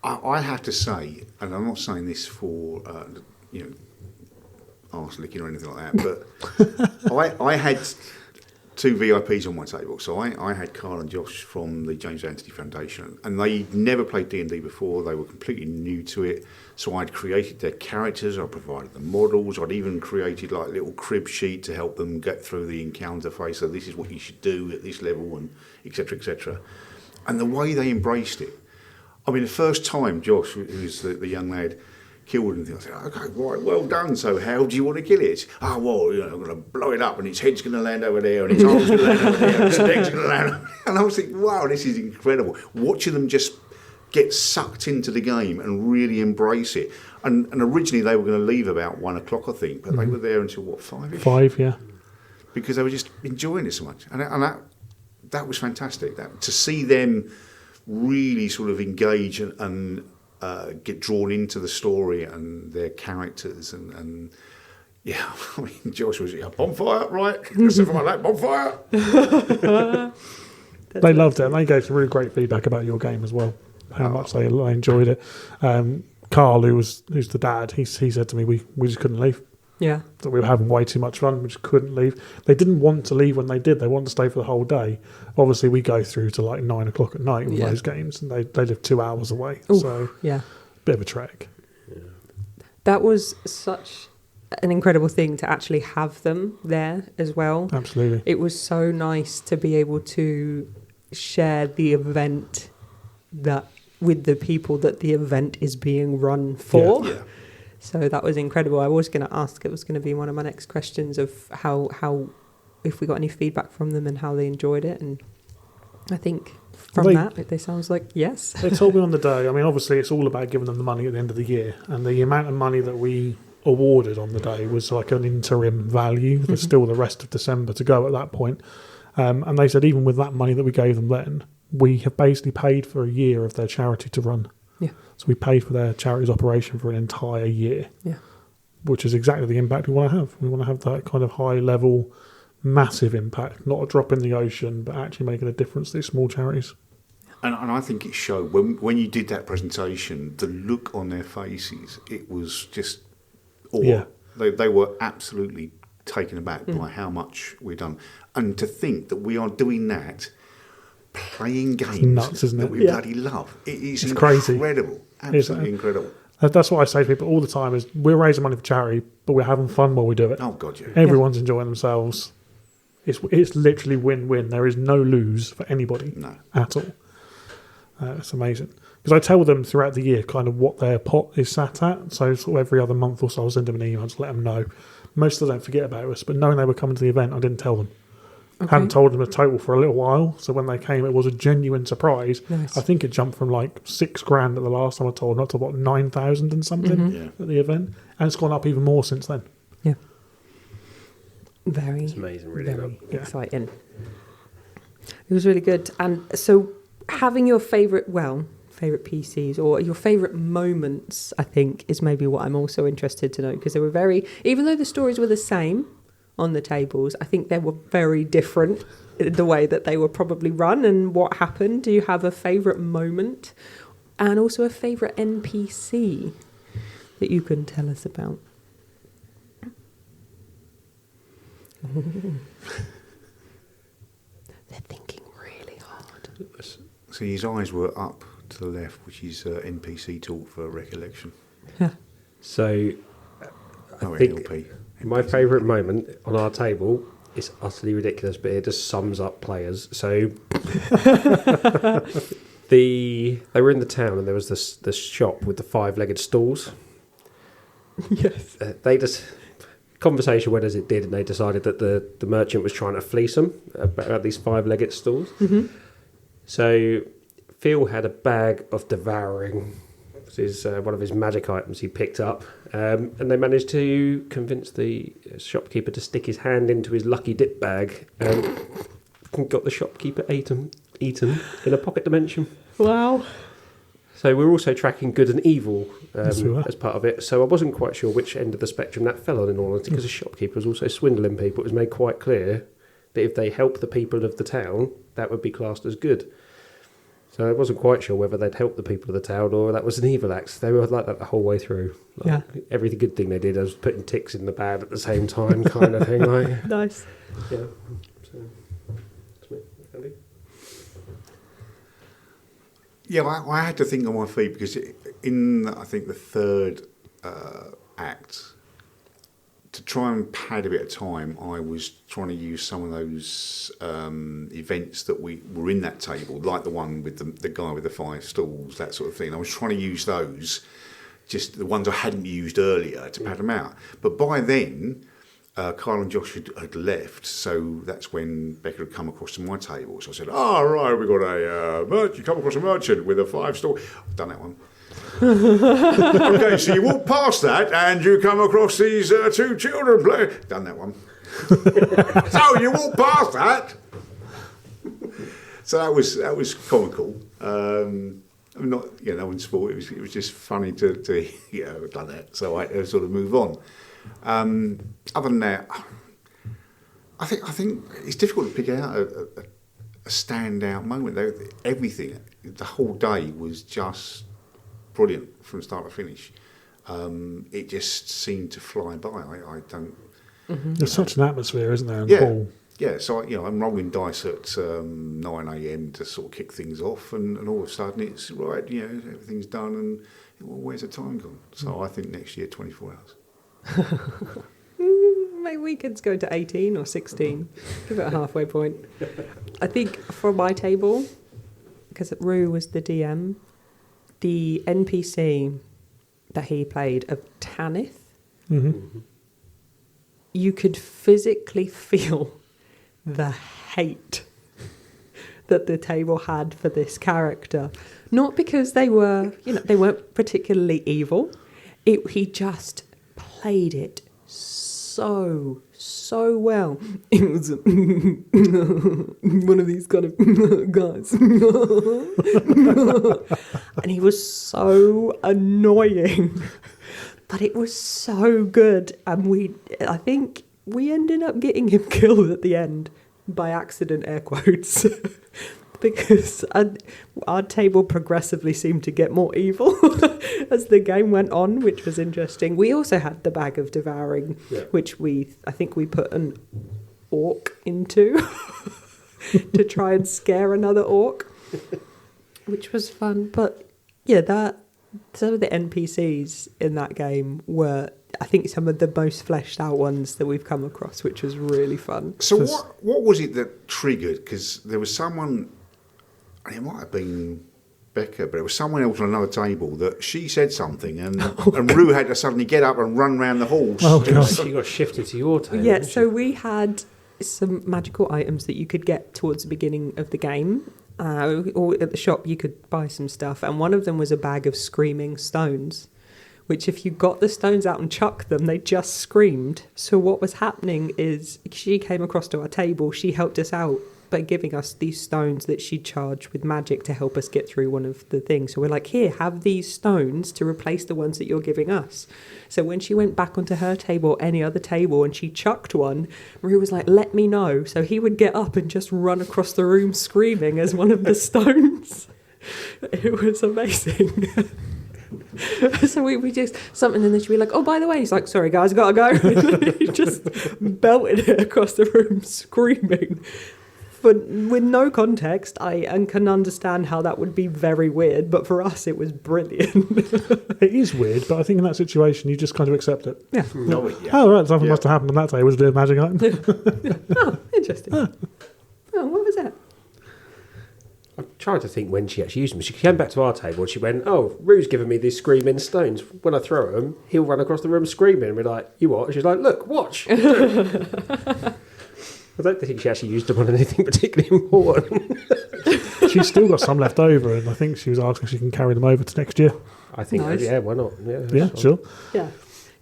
I have to say, and I'm not saying this for arse licking or anything like that, but I had two VIPs on my table. So I had Carl and Josh from the James Anthony Foundation, and they never played D&D before. They were completely new to it. So I'd created their characters, I provided them models, I'd even created like a little crib sheet to help them get through the encounter phase. So this is what you should do at this level, and et cetera, et cetera. And the way they embraced it, I mean, the first time Josh, who's the young lad, killed anything, I said, okay, right, well done. So how do you want to kill it? Oh, well, I'm going to blow it up, and its head's going to land over there, and its arm's going to land over there, and its leg's going to land over there. And I was thinking, wow, this is incredible. Watching them just get sucked into the game and really embrace it. And originally they were going to leave about 1 o'clock, I think, but they were there until, 5-ish? 5, yeah. Because they were just enjoying it so much. And that was fantastic. To see them really sort of engage and get drawn into the story and their characters and yeah, I mean, Josh was bonfire, right? Something like that, bonfire. They loved it, and they gave some really great feedback about your game as well. How much they enjoyed it. Carl, who's the dad, he said to me, we just couldn't leave. Yeah. That we were having way too much fun, we just couldn't leave. They didn't want to leave when they did. They wanted to stay for the whole day. Obviously, we go through to like 9 o'clock at night with those games, and they live 2 hours away. Ooh, so yeah, bit of a trek. Yeah. That was such an incredible thing to actually have them there as well. Absolutely. It was so nice to be able to share the event with the people that the event is being run for. Yeah. So that was incredible. I was going to ask, it was going to be one of my next questions of how if we got any feedback from them and how they enjoyed it. And I think from that, it sounds like yes. They told me on the day, I mean, obviously it's all about giving them the money at the end of the year. And the amount of money that we awarded on the day was like an interim value. There's still the rest of December to go at that point. And they said even with that money that we gave them then, we have basically paid for a year of their charity to run. Yeah. So we paid for their charity's operation for an entire year. Yeah. Which is exactly the impact we want to have. We want to have that kind of high level, massive impact, not a drop in the ocean, but actually making a difference to these small charities. And I think it showed when you did that presentation, the look on their faces, it was just awe. Yeah. They were absolutely taken aback by how much we've done. And to think that we are doing that, playing games nuts, isn't that it? we bloody love. It's crazy. Incredible. Absolutely incredible. That's what I say to people all the time is we're raising money for charity, but we're having fun while we do it. Oh, God, yeah. Everyone's enjoying themselves. It's literally win-win. There is no lose for anybody at all. It's amazing. Because I tell them throughout the year kind of what their pot is sat at. So sort of every other month or so I'll send them an email to let them know. Most of them don't forget about us, but knowing they were coming to the event, I didn't tell them. Okay. Hadn't told them the total for a little while, so when they came, it was a genuine surprise. Nice. I think it jumped from like $6,000 at the last time I told them, up to what 9,000 and something at the event, and it's gone up even more since then. Yeah. Very, It's amazing, really. very Yeah. exciting. It was really good. And so having your favourite PCs or your favourite moments, I think, is maybe what I'm also interested to know, because they were very, even though the stories were the same on the tables, I think they were very different in the way that they were probably run and what happened. Do you have a favourite moment and also a favourite NPC that you can tell us about? They're thinking really hard. So his eyes were up to the left, which is NPC talk for recollection. So I Oh, think NLP. my favourite moment on our table is utterly ridiculous, but it just sums up players. So they were in the town, and there was this shop with the 5-legged stools. Yes. They just conversation went as it did, and they decided that the merchant was trying to fleece them about these 5-legged stools. Mm-hmm. So Phil had a bag of devouring. Is one of his magic items he picked up, and they managed to convince the shopkeeper to stick his hand into his lucky dip bag, and got the shopkeeper eaten in a pocket dimension. Wow. So we're also tracking good and evil Yes, we were. as part of it. So I wasn't quite sure which end of the spectrum that fell on, in all honesty, because the shopkeeper was also swindling people. It was made quite clear that if they help the people of the town, that would be classed as good. So I wasn't quite sure whether they'd help the people of the town or that was an evil act. They were like that the whole way through. Like, every good thing they did, I was putting ticks in the bad at the same time, kind of thing. Like, Nice. yeah. So that's me. Andy? Yeah, I had to think on my feet because in, I think, the third act, to try and pad a bit of time, I was trying to use some of those events that we were in that table, like the one with the guy with the 5 stools, that sort of thing. I was trying to use those, just the ones I hadn't used earlier, to pad them out. But by then, Kyle and Josh had left, so that's when Becca had come across to my table. So I said, right, we've got a merchant. You come across a merchant with a 5 stall. I've done that one. Okay, so you walk past that and you come across these 2 children playing. Done that one. So you walk past that. So that was comical. I'm not, no one's fault. It was just funny to I've done that. So I sort of move on. Other than that, I think it's difficult to pick out a standout moment. Everything, the whole day was just brilliant from start to finish. It just seemed to fly by. I don't. There's such an atmosphere, isn't there? In Yeah. the hall? Yeah, so I'm rolling dice at 9 a.m. to sort of kick things off, and all of a sudden it's right. Everything's done, and where's the time gone? So I think next year 24 hours. My weekends go to 18 or 16. Give it a halfway point. I think for my table, because Rue was the DM, the NPC that he played of Tanith, you could physically feel the hate that the table had for this character. Not because they were, they weren't particularly evil. He just played it so well. It was one of these kind of guys. And he was so annoying. But it was so good. And I think we ended up getting him killed at the end by accident, air quotes. Because our table progressively seemed to get more evil as the game went on, which was interesting. We also had the bag of devouring, which I think we put an orc into to try and scare another orc, which was fun. But yeah, some of the NPCs in that game were, I think, some of the most fleshed out ones that we've come across, which was really fun. So what was it that triggered? Because there was someone, and it might have been Becca, but it was someone else on another table that she said something, and Rue had to suddenly get up and run round the hall. Oh, God. She got shifted to your table. Yeah, didn't so we had some magical items that you could get towards the beginning of the game. Or at the shop you could buy some stuff, and one of them was a bag of screaming stones, which if you got the stones out and chucked them, they just screamed. So what was happening is she came across to our table, she helped us out by giving us these stones that she charged with magic to help us get through one of the things. So we're like, here, have these stones to replace the ones that you're giving us. So when she went back onto her table or any other table and she chucked one, Rue was like, let me know. So he would get up and just run across the room screaming as one of the stones. It was amazing. So we just something, and then she'd be like, oh, by the way, he's like, sorry guys, I gotta go. And he just belted it across the room screaming. But with no context, I can understand how that would be very weird, but for us it was brilliant. It is weird, but I think in that situation you just kind of accept it. Yeah. No, yeah. Oh, right, something must have happened on that day. Was it a magic item? Oh, interesting. Oh, what was that? I'm trying to think when she actually used them. She came back to our table and she went, oh, Rue's given me these screaming stones. When I throw them, he'll run across the room screaming. And we're like, you what? She's like, look, watch. I don't think she actually used them on anything particularly important. She's still got some left over, and I think she was asking if she can carry them over to next year. I think, Nice. yeah, why not? Yeah, Yeah, fine. sure. Yeah.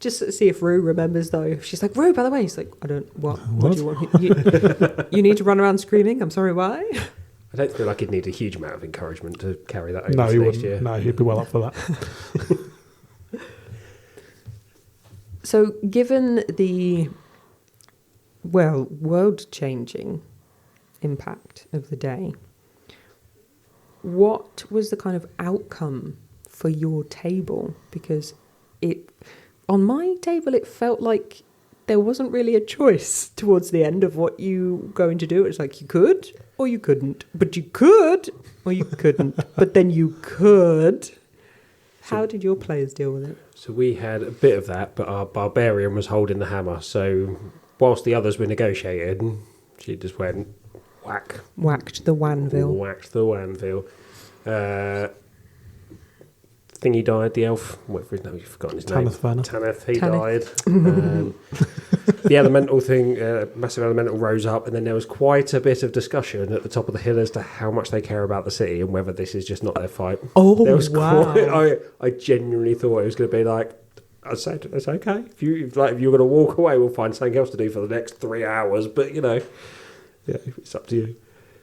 Just to see if Rue remembers, though. She's like, Rue, by the way. He's like, I don't, what do you want? You need to run around screaming? I'm sorry, why? I don't feel like he'd need a huge amount of encouragement to carry that over No, to he next wouldn't. year. No, he'd be well up for that. So, given the, well, world-changing impact of the day, what was the kind of outcome for your table? Because on my table, it felt like there wasn't really a choice towards the end of what you going to do. It's like you could or you couldn't, but you could or you couldn't, but then you could. How did your players deal with it? So we had a bit of that, but our barbarian was holding the hammer. So whilst the others were negotiating, she just went whack. Whacked the Wanville. Whacked the Wanville. Thingy died, the elf. Whatever his name, you've forgotten his name. Tanith, he died. The elemental thing, massive elemental rose up, and then there was quite a bit of discussion at the top of the hill as to how much they care about the city and whether this is just not their fight. Oh, There was wow. I genuinely thought it was going to be like, I said, it's okay. If you're going to walk away, we'll find something else to do for the next 3 hours. But, yeah, it's up to you.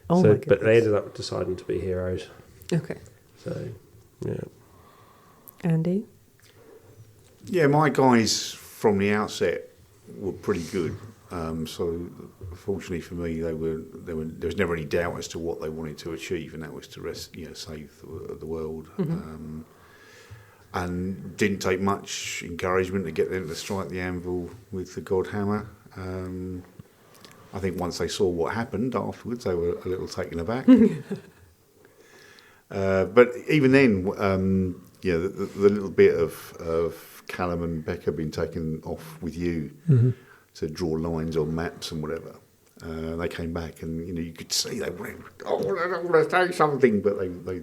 Oh, my But they goodness. ended up deciding to be heroes. Okay. So, yeah. Andy? Yeah, my guys from the outset were pretty good. So, fortunately for me, there was never any doubt as to what they wanted to achieve, and that was to save the world. Mm-hmm. And didn't take much encouragement to get them to strike the anvil with the god hammer. I think once they saw what happened afterwards, they were a little taken aback. But even then, the little bit of Callum and Becca being taken off with you to draw lines on maps and whatever. They came back, and you could see they went, "Oh, I don't want to say something," but they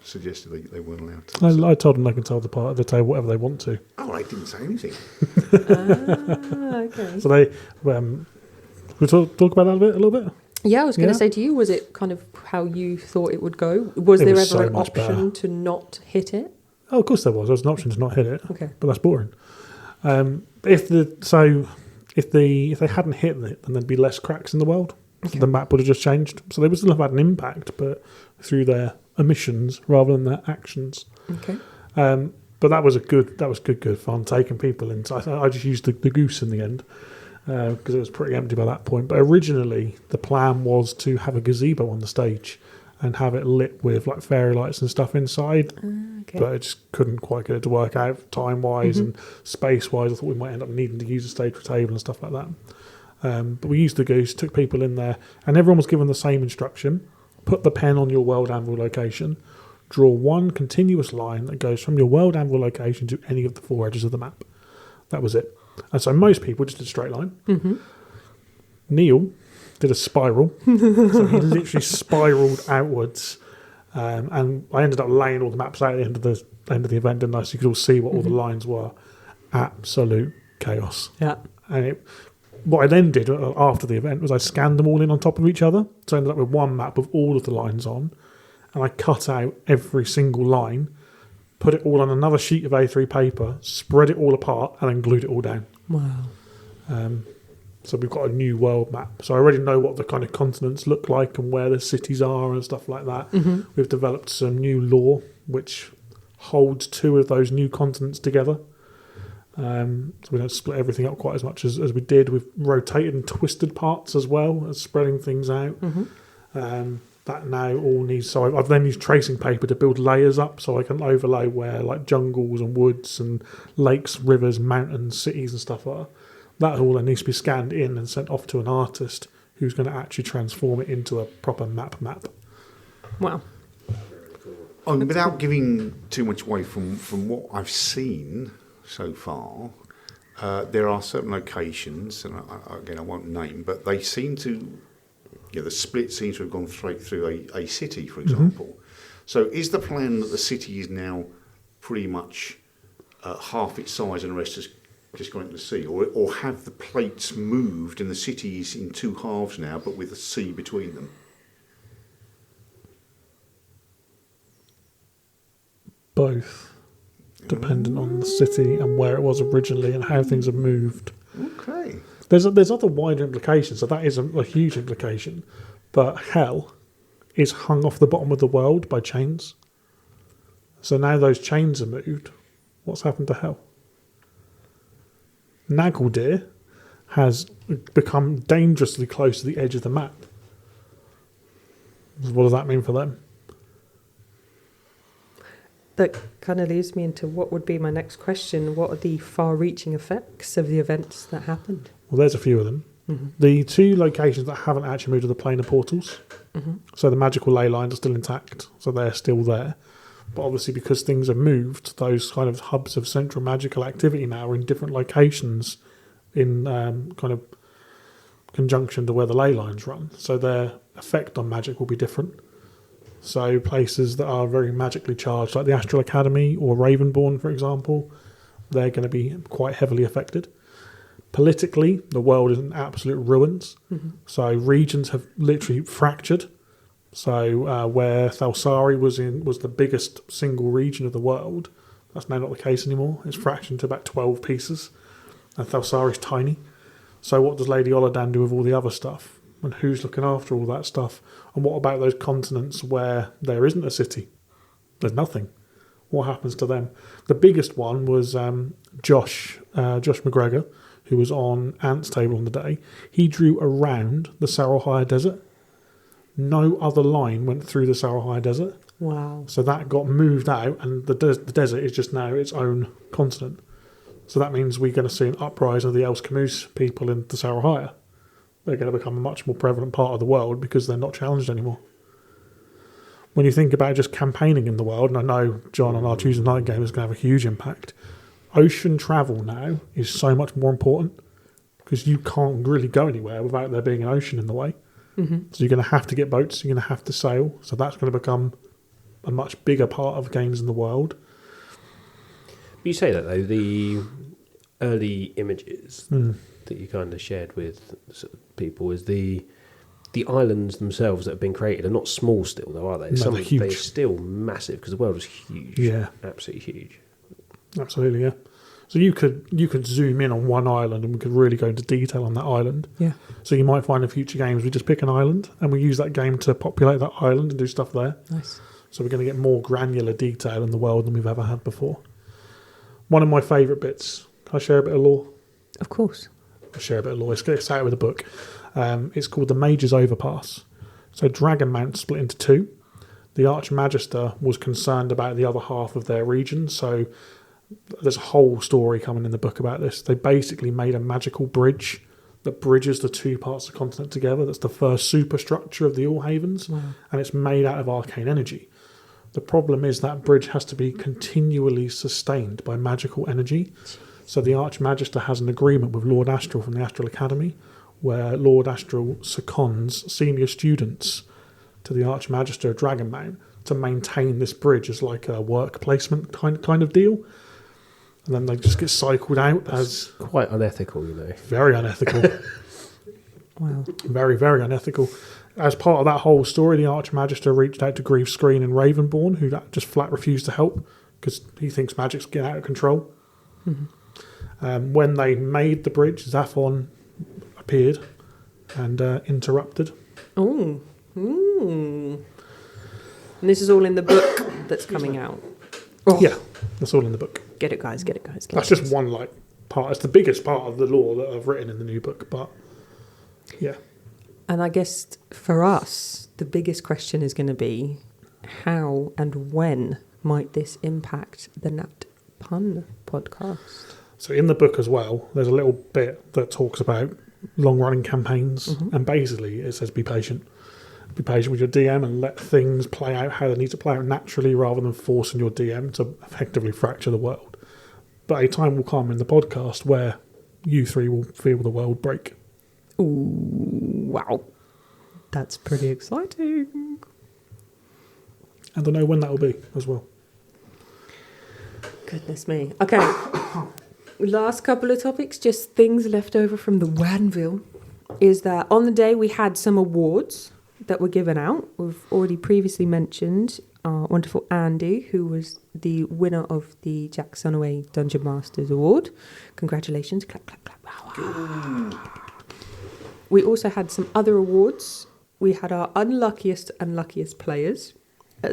suggested they weren't allowed to. I told them they can tell the part of the table whatever they want to. Oh, they didn't say anything. Okay. So they, we talk about that a little bit. Yeah, I was going to Yeah. say to you, was it kind of how you thought it would go? Was It there was ever so an much option better. to not hit it? Oh, of course there was. There was an option to not hit it. Okay. But that's boring. If they hadn't hit it, then there'd be less cracks in the world. Okay. The map would have just changed. So they would still have had an impact, but through their omissions rather than their actions. Okay. But that was good fun taking people in. So I just used the goose in the end because it was pretty empty by that point. But originally the plan was to have a gazebo on the stage and have it lit with like fairy lights and stuff inside. Okay. But I just couldn't quite get it to work out time-wise and space-wise. I thought we might end up needing to use a stage for table and stuff like that. But we used the goose, took people in there, and everyone was given the same instruction. Put the pen on your world anvil location. Draw one continuous line that goes from your world anvil location to any of the 4 edges of the map. That was it. And so most people just did a straight line. Mm-hmm. Neil did a spiral. So he literally spiraled outwards. And I ended up laying all the maps out at the end of the event, didn't I? So you could all see what all the lines were. Absolute chaos. Yeah. And what I then did after the event was I scanned them all in on top of each other. So I ended up with one map with all of the lines on. And I cut out every single line, put it all on another sheet of A3 paper, spread it all apart, and then glued it all down. Wow. So we've got a new world map. So I already know what the kind of continents look like and where the cities are and stuff like that. We've developed some new lore which holds 2 of those new continents together. So we don't split everything up quite as much as we did. We've rotated and twisted parts as well as spreading things out. That now all needs... So I've then used tracing paper to build layers up so I can overlay where like jungles and woods and lakes, rivers, mountains, cities and stuff are. That all then needs to be scanned in and sent off to an artist who's going to actually transform it into a proper map. Wow. Without giving too much away from what I've seen so far, there are certain locations, and again I won't name, but they seem to, the split seems to have gone straight through a city, for example. So is the plan that the city is now pretty much half its size and the rest is just going to the sea, or have the plates moved and the city is in 2 halves now, but with the sea between them? Both, dependent on the city and where it was originally and how things have moved. Okay. There's other wider implications, so that is a huge implication. But hell is hung off the bottom of the world by chains. So now those chains are moved. What's happened to hell? Nageldeer has become dangerously close to the edge of the map. What does that mean for them? That kind of leads me into what would be my next question. What are the far-reaching effects of the events that happened? Well, there's a few of them. The 2 locations that haven't actually moved are the planar portals. So the magical ley lines are still intact, so they're still there. But obviously because things have moved, those kind of hubs of central magical activity now are in different locations in kind of conjunction to where the ley lines run. So their effect on magic will be different. So places that are very magically charged, like the Astral Academy or Ravenborn, for example, they're going to be quite heavily affected. Politically, the world is in absolute ruins. So regions have literally fractured. So where Thalsari was the biggest single region of the world, that's now not the case anymore. It's fractured into about 12 pieces, and Thalsari's tiny. So what does Lady Oladan do with all the other stuff? And who's looking after all that stuff? And what about those continents where there isn't a city? There's nothing. What happens to them? The biggest one was Josh McGregor, who was on Ant's table on the day. He drew around the Sarahire Desert. No other line went through the Sarahire Desert. Wow. So that got moved out, and the desert is just now its own continent. So that means we're going to see an uprising of the Els Camus people in the Sarahire. They're going to become a much more prevalent part of the world because they're not challenged anymore. When you think about just campaigning in the world, and I know John on our Tuesday night game is going to have a huge impact, ocean travel now is so much more important because you can't really go anywhere without there being an ocean in the way. So you're going to have to get boats, you're going to have to sail. So that's going to become a much bigger part of games in the world. You say that though, the early images that you kind of shared with people is the islands themselves that have been created are not small still though, are they? No, they're huge. They're still massive because the world is huge. Yeah. Absolutely huge. Absolutely, yeah. So you could zoom in on one island and we could really go into detail on that island. Yeah. So you might find in future games we just pick an island and we use that game to populate that island and do stuff there. Nice. So we're going to get more granular detail in the world than we've ever had before. One of my favourite bits. Can I share a bit of lore? Of course. I'll share a bit of lore. It's out with a book. It's called The Mage's Overpass. So Dragonmount split into 2. The Archmagister was concerned about the other half of their region, so there's a whole story coming in the book about this. They basically made a magical bridge that bridges the 2 parts of the continent together. That's the first superstructure of the Allhavens, and it's made out of arcane energy. The problem is that bridge has to be continually sustained by magical energy. So the Archmagister has an agreement with Lord Astral from the Astral Academy, where Lord Astral seconds senior students to the Archmagister of Dragonmount to maintain this bridge as like a work placement kind of deal. And then they just get cycled out as... Quite unethical, you know. Very unethical. Wow. Very, very unethical. As part of that whole story, the Archmagister reached out to Grief Screen and Ravenborn, who just flat refused to help because he thinks magic's getting out of control. When they made the bridge, Zaphon appeared and interrupted. Oh. And this is all in the book that's coming out. Oh. Yeah, that's all in the book. Get it, guys. Get it, guys. That's just one part. It's the biggest part of the lore that I've written in the new book, but yeah. And I guess for us, the biggest question is going to be how and when might this impact the Nat Pun podcast? So in the book as well, there's a little bit that talks about long-running campaigns, and basically it says be patient. Be patient with your DM and let things play out how they need to play out naturally rather than forcing your DM to effectively fracture the world. But a time will come in the podcast where you three will feel the world break. Ooh, wow. That's pretty exciting. And I know when that will be as well. Goodness me. Okay. Last couple of topics, just things left over from the Wanville, is that on the day we had some awards that were given out. We've already previously mentioned our wonderful Andy, who was the winner of the Jack Sonaway Dungeon Masters Award. Congratulations. Clap, clap, clap. We also had some other awards. We had our unluckiest players.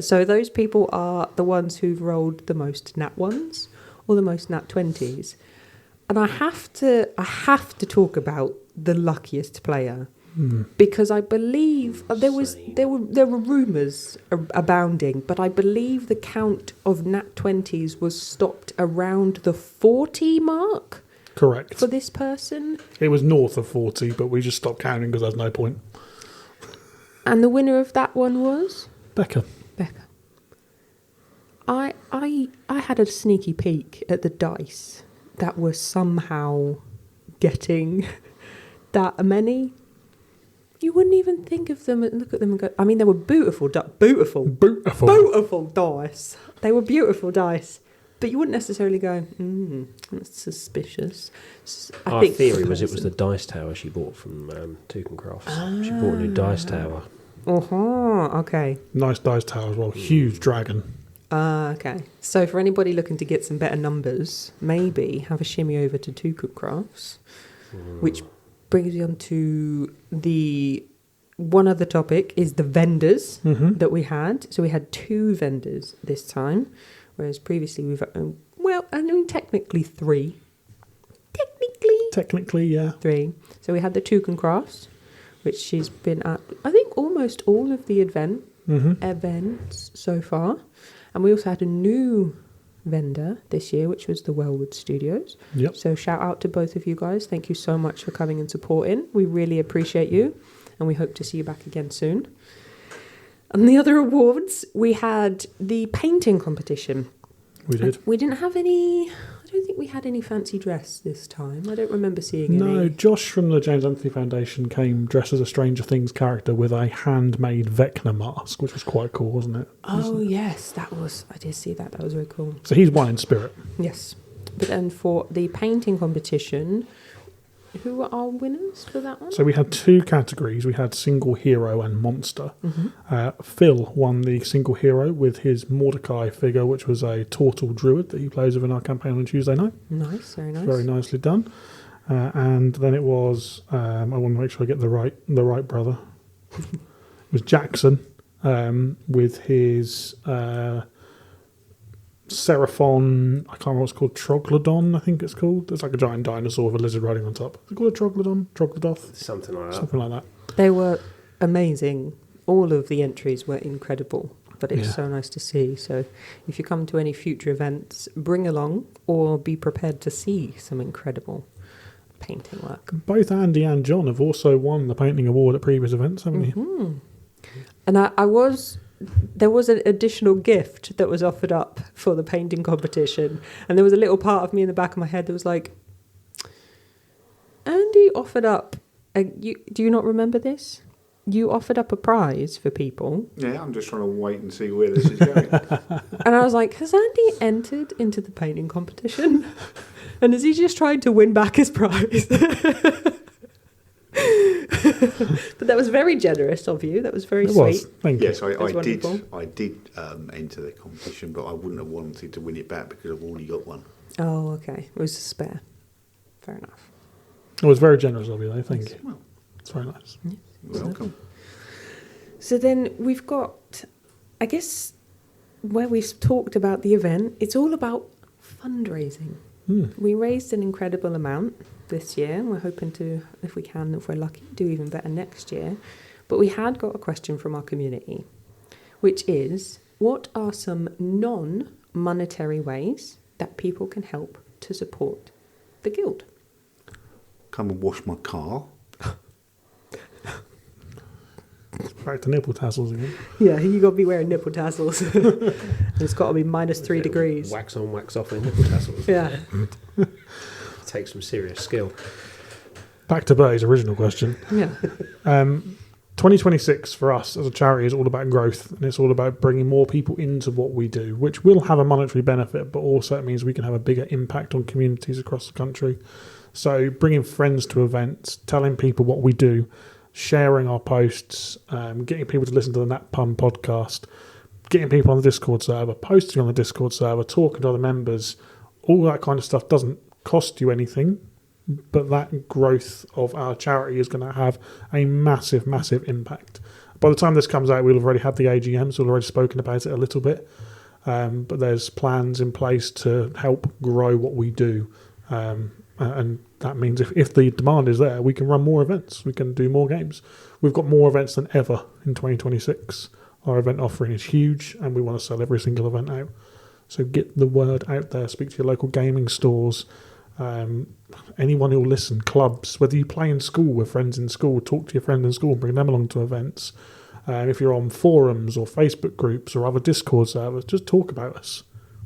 So those people are the ones who've rolled the most nat 1s or the most nat 20s. And I have to talk about the luckiest player because I believe there were rumours abounding, but I believe the count of nat 20s was stopped around the 40 mark. Correct. For this person. It was north of 40, but we just stopped counting because there's no point. And the winner of that one was Becca. I had a sneaky peek at the dice that were somehow getting that many. You wouldn't even think of them and look at them and go, I mean, they were beautiful dice. They were beautiful dice. But you wouldn't necessarily go, that's suspicious. Our theory was it was the dice tower she bought from Toucan Crafts. She bought a new dice tower. Okay. Nice dice tower as well. Huge dragon. Okay. So for anybody looking to get some better numbers, maybe have a shimmy over to Toucan Crafts, which brings me on to the one other topic is the vendors that we had. So we had 2 vendors this time, whereas previously we've technically 3. Technically, yeah. 3. So we had the Toucan Crafts, which she's been at, I think, almost all of the events so far. And we also had a new vendor this year, which was the Wellwood Studios. Yep. So shout out to both of you guys. Thank you so much for coming and supporting. We really appreciate you, and we hope to see you back again soon. And the other awards, we had the painting competition. We did. We didn't have any... I don't think we had any fancy dress this time. I don't remember seeing any. No, Josh from the James Anthony Foundation came dressed as a Stranger Things character with a handmade Vecna mask, which was quite cool, wasn't it? Oh, yes, that was... I did see that. That was very cool. So he's one in spirit. Yes. But then for the painting competition, who were our winners for that one? So we had 2 categories. We had single hero and monster. Phil won the single hero with his Mordecai figure, which was a turtle druid that he plays with in our campaign on Tuesday night. Nice, very nice. Very nicely done. And then it was, I want to make sure I get the right brother. It was Jackson with his Seraphon, I can't remember what it's called, Troglodon, I think it's called. It's like a giant dinosaur with a lizard riding on top. Is it called a Troglodon? Troglodoth? Something like that. Something like that. They were amazing. All of the entries were incredible, but it's so nice to see. So if you come to any future events, bring along or be prepared to see some incredible painting work. Both Andy and John have also won the painting award at previous events, haven't you? And there was an additional gift that was offered up for the painting competition, and there was a little part of me in the back of my head that was like, Andy offered up do you not remember this? You offered up a prize for people. Yeah, I'm just trying to wait and see where this is going. And I was like, has Andy entered into the painting competition? And is he just trying to win back his prize? But that was very generous of you. That was very It sweet. was. Thank you. Yes, I That's did. wonderful. I did enter the competition, but I wouldn't have wanted to win it back because I've already got one. Oh, okay. It was a spare. Fair enough. It was very generous of you, though. Thank you. Well, It's very nice. welcome. So then we've got, I guess, where we've talked about the event, it's all about fundraising. We raised an incredible amount this year, and we're hoping to, if we can, if we're lucky, do even better next year. But we had got a question from our community, which is, what are some non-monetary ways that people can help to support the guild? Come and wash my car. Back to nipple tassels again. Yeah, you got to be wearing nipple tassels. It's got to be -3 degrees. Wax on, wax off, and nipple tassels. Yeah. Takes some serious skill. Back to Bertie's original question. Yeah. 2026 for us as a charity is all about growth, and it's all about bringing more people into what we do, which will have a monetary benefit, but also it means we can have a bigger impact on communities across the country. So bringing friends to events, telling people what we do, sharing our posts, getting people to listen to the Nat Pun podcast, getting people on the Discord server, posting on the Discord server, talking to other members, all that kind of stuff doesn't cost you anything, but that growth of our charity is going to have a massive, massive impact. By the time this comes out, we'll have already had the AGM, so we've already spoken about it a little bit, but there's plans in place to help grow what we do. And that means if the demand is there, we can run more events, we can do more games. We've got more events than ever in 2026. Our event offering is huge, and we want to sell every single event out. So get the word out there, speak to your local gaming stores, anyone who will listen, clubs, whether you play in school with friends in school, talk to your friends in school, bring them along to events. If you're on forums or Facebook groups or other Discord servers, just talk about us.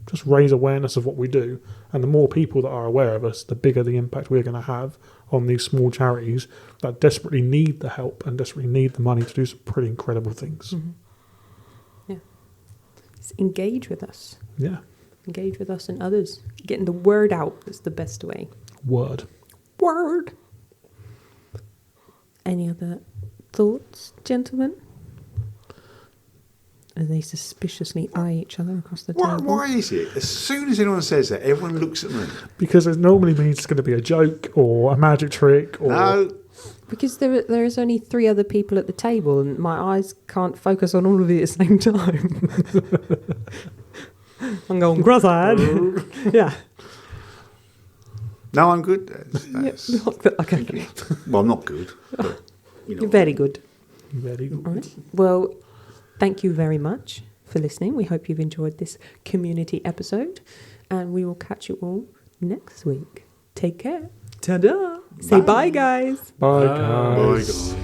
Just raise awareness of what we do, and the more people that are aware of us, the bigger the impact we're going to have on these small charities that desperately need the help and desperately need the money to do some pretty incredible things. Mm-hmm. Yeah. Just engage with us. Yeah. Engage with us and others. Getting the word out is the best way. Word. Word. Any other thoughts, gentlemen? As they suspiciously eye each other across the table. Why is it? As soon as anyone says that, everyone looks at me. Because it normally means it's going to be a joke or a magic trick. Or No. Because there is only 3 other people at the table, and my eyes can't focus on all of it at the same time. I'm going cross-eyed. Yeah. No, I'm good. Okay. Well, I'm not good. But, You're very good. Very good. All right. Well, thank you very much for listening. We hope you've enjoyed this community episode, and we will catch you all next week. Take care. Ta-da. Say bye, guys. Bye, Bye, guys. guys.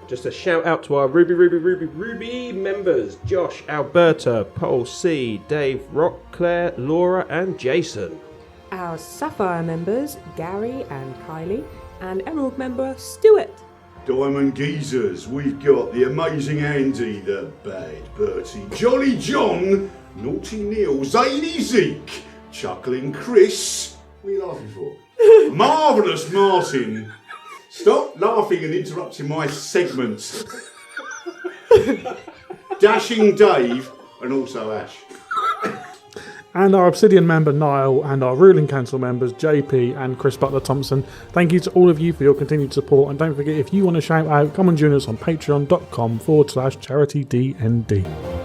Just a shout out to our Ruby members: Josh, Alberta, Paul C, Dave, Rock, Claire, Laura, and Jason. Our Sapphire members, Gary and Kylie, and Emerald member, Stuart. Diamond Geezers, we've got the amazing Andy, the bad Bertie, Jolly John, Naughty Neil, Zany Zeke, Chuckling Chris. What are you laughing for? Marvellous Martin. Stop laughing and interrupting my segments. Dashing Dave, and also Ash. And our Obsidian member Niall, and our Ruling Council members JP and Chris Butler Thompson. Thank you to all of you for your continued support, and don't forget, if you want to shout out, come and join us on patreon.com/charitydnd.